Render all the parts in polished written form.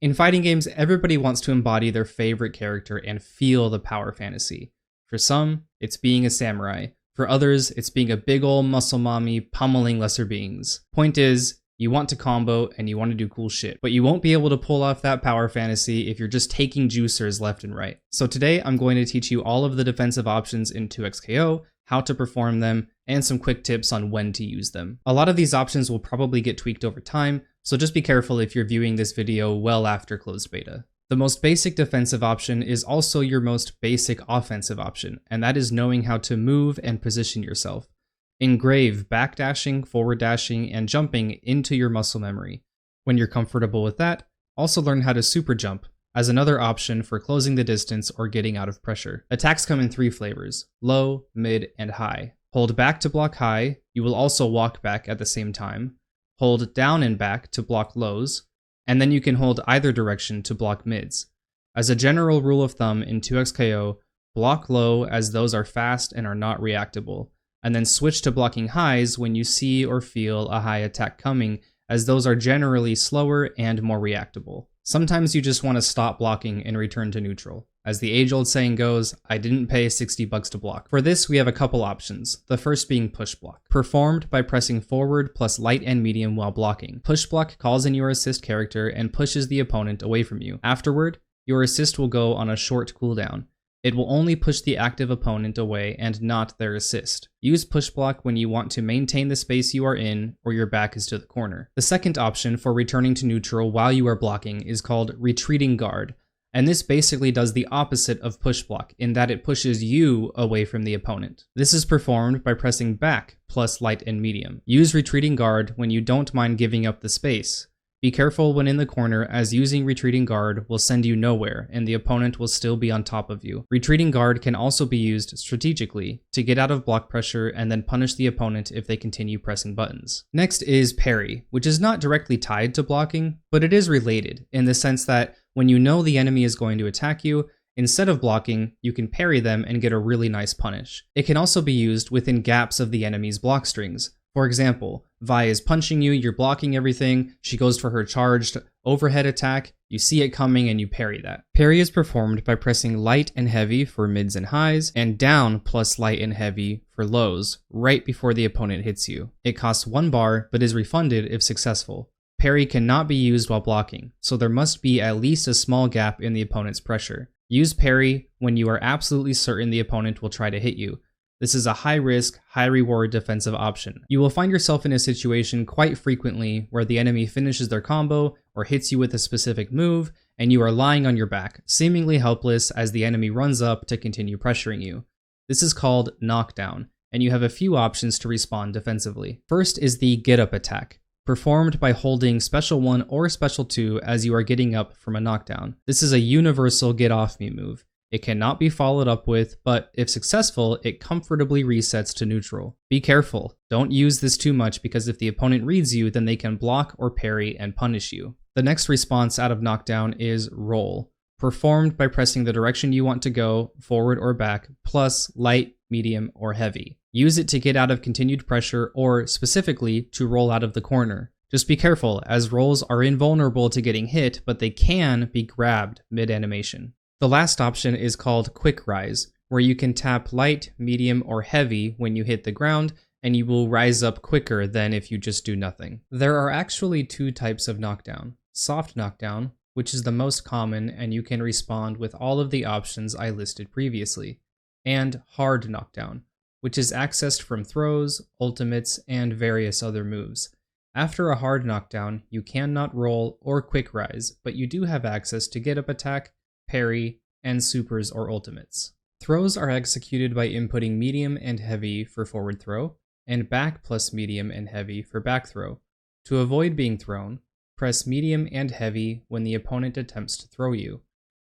In fighting games, everybody wants to embody their favorite character and feel the power fantasy. For some, it's being a samurai. For others, it's being a big ol' muscle mommy pummeling lesser beings. Point is, you want to combo and you want to do cool shit, but you won't be able to pull off that power fantasy if you're just taking juicers left and right. So today, I'm going to teach you all of the defensive options in 2xKO, how to perform them, and some quick tips on when to use them. A lot of these options will probably get tweaked over time, so just be careful if you're viewing this video well after closed beta. The most basic defensive option is also your most basic offensive option, and that is knowing how to move and position yourself. Engrave backdashing, forward dashing, and jumping into your muscle memory. When you're comfortable with that, also learn how to super jump, as another option for closing the distance or getting out of pressure. Attacks come in 3 flavors, low, mid, and high. Hold back to block high, you will also walk back at the same time. Hold down and back to block lows, and then you can hold either direction to block mids. As a general rule of thumb in 2xKO, block low as those are fast and are not reactable, and then switch to blocking highs when you see or feel a high attack coming, as those are generally slower and more reactable. Sometimes you just want to stop blocking and return to neutral. As the age-old saying goes, I didn't pay $60 to block. For this, we have a couple options, the first being push block. Performed by pressing forward plus light and medium while blocking. Push block calls in your assist character and pushes the opponent away from you. Afterward, your assist will go on a short cooldown. It will only push the active opponent away and not their assist. Use push block when you want to maintain the space you are in or your back is to the corner. The second option for returning to neutral while you are blocking is called retreating guard, and this basically does the opposite of push block in that it pushes you away from the opponent. This is performed by pressing back plus light and medium. Use retreating guard when you don't mind giving up the space. Be careful when in the corner, as using retreating guard will send you nowhere and the opponent will still be on top of you. Retreating guard can also be used strategically to get out of block pressure and then punish the opponent if they continue pressing buttons. Next is parry, which is not directly tied to blocking, but it is related in the sense that when you know the enemy is going to attack you, instead of blocking, you can parry them and get a really nice punish. It can also be used within gaps of the enemy's block strings. For example, Vi is punching you, you're blocking everything, she goes for her charged overhead attack, you see it coming and you parry that. Parry is performed by pressing light and heavy for mids and highs, and down plus light and heavy for lows, right before the opponent hits you. It costs 1 bar, but is refunded if successful. Parry cannot be used while blocking, so there must be at least a small gap in the opponent's pressure. Use parry when you are absolutely certain the opponent will try to hit you. This is a high-risk, high-reward defensive option. You will find yourself in a situation quite frequently where the enemy finishes their combo or hits you with a specific move, and you are lying on your back, seemingly helpless as the enemy runs up to continue pressuring you. This is called Knockdown, and you have a few options to respond defensively. First is the Get Up attack, performed by holding Special 1 or Special 2 as you are getting up from a knockdown. This is a universal Get Off Me move. It cannot be followed up with, but if successful, it comfortably resets to neutral. Be careful, don't use this too much because if the opponent reads you, then they can block or parry and punish you. The next response out of knockdown is roll, performed by pressing the direction you want to go, forward or back, plus light, medium, or heavy. Use it to get out of continued pressure or, specifically, to roll out of the corner. Just be careful, as rolls are invulnerable to getting hit, but they can be grabbed mid-animation. The last option is called Quick Rise, where you can tap light, medium, or heavy when you hit the ground, and you will rise up quicker than if you just do nothing. There are actually 2 types of knockdown. Soft knockdown, which is the most common and you can respond with all of the options I listed previously, and hard knockdown, which is accessed from throws, ultimates, and various other moves. After a hard knockdown, you cannot roll or quick rise, but you do have access to get up attack, parry, and supers or ultimates. Throws are executed by inputting medium and heavy for forward throw, and back plus medium and heavy for back throw. To avoid being thrown, press medium and heavy when the opponent attempts to throw you.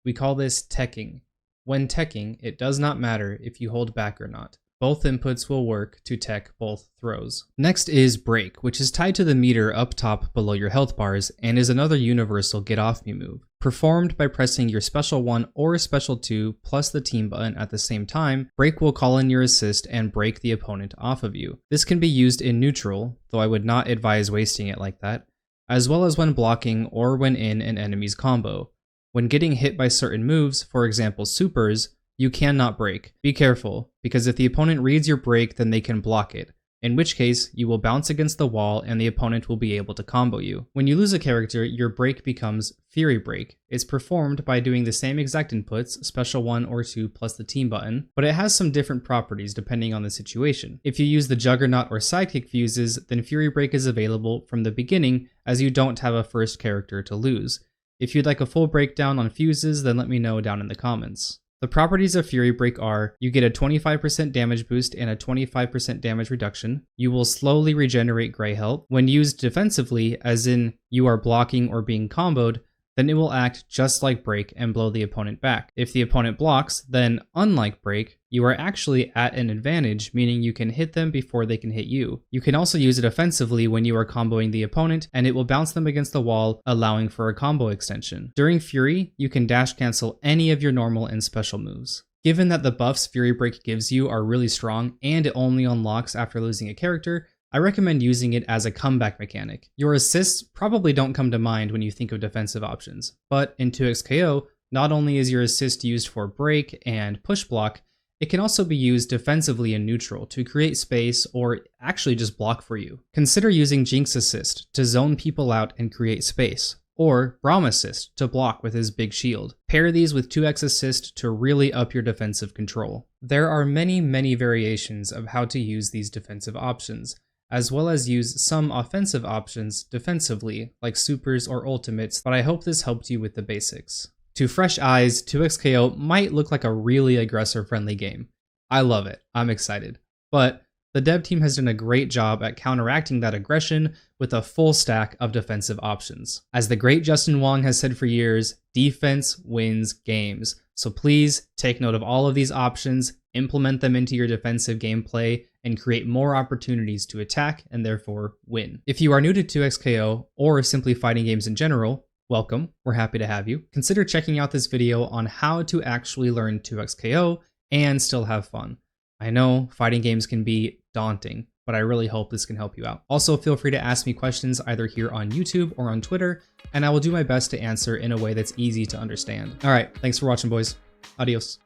We call this teching. When teching, it does not matter if you hold back or not. Both inputs will work to tech both throws. Next is break, which is tied to the meter up top below your health bars and is another universal get off me move. Performed by pressing your Special 1 or Special 2 plus the team button at the same time, break will call in your assist and break the opponent off of you. This can be used in neutral, though I would not advise wasting it like that, as well as when blocking or when in an enemy's combo. When getting hit by certain moves, for example supers, you cannot break. Be careful, because if the opponent reads your break, then they can block it, in which case you will bounce against the wall and the opponent will be able to combo you. When you lose a character, your break becomes Fury Break. It's performed by doing the same exact inputs, special 1 or 2 plus the team button, but it has some different properties depending on the situation. If you use the Juggernaut or Sidekick fuses, then Fury Break is available from the beginning as you don't have a first character to lose. If you'd like a full breakdown on fuses, then let me know down in the comments. The properties of Fury Break are, you get a 25% damage boost and a 25% damage reduction. You will slowly regenerate Grey Health. When used defensively, as in you are blocking or being comboed, then it will act just like Break and blow the opponent back. If the opponent blocks, then unlike Break, you are actually at an advantage, meaning you can hit them before they can hit you. You can also use it offensively when you are comboing the opponent, and it will bounce them against the wall, allowing for a combo extension. During Fury, you can dash cancel any of your normal and special moves. Given that the buffs Fury Break gives you are really strong, and it only unlocks after losing a character, I recommend using it as a comeback mechanic. Your assists probably don't come to mind when you think of defensive options, but in 2xKO, not only is your assist used for break and push block, it can also be used defensively in neutral to create space or actually just block for you. Consider using Jinx Assist to zone people out and create space, or Braum Assist to block with his big shield. Pair these with 2x Assist to really up your defensive control. There are many variations of how to use these defensive options, as well as use some offensive options defensively, like supers or ultimates, but I hope this helped you with the basics. To fresh eyes, 2xKO might look like a really aggressor-friendly game. I love it, I'm excited. But the dev team has done a great job at counteracting that aggression with a full stack of defensive options. As the great Justin Wong has said for years, defense wins games. So please take note of all of these options, implement them into your defensive gameplay, and create more opportunities to attack and therefore win. If you are new to 2xKO or simply fighting games in general, welcome, we're happy to have you. Consider checking out this video on how to actually learn 2xKO and still have fun. I know fighting games can be daunting, but I really hope this can help you out. Also, feel free to ask me questions either here on YouTube or on Twitter, and I will do my best to answer in a way that's easy to understand. All right, thanks for watching, boys. Adios.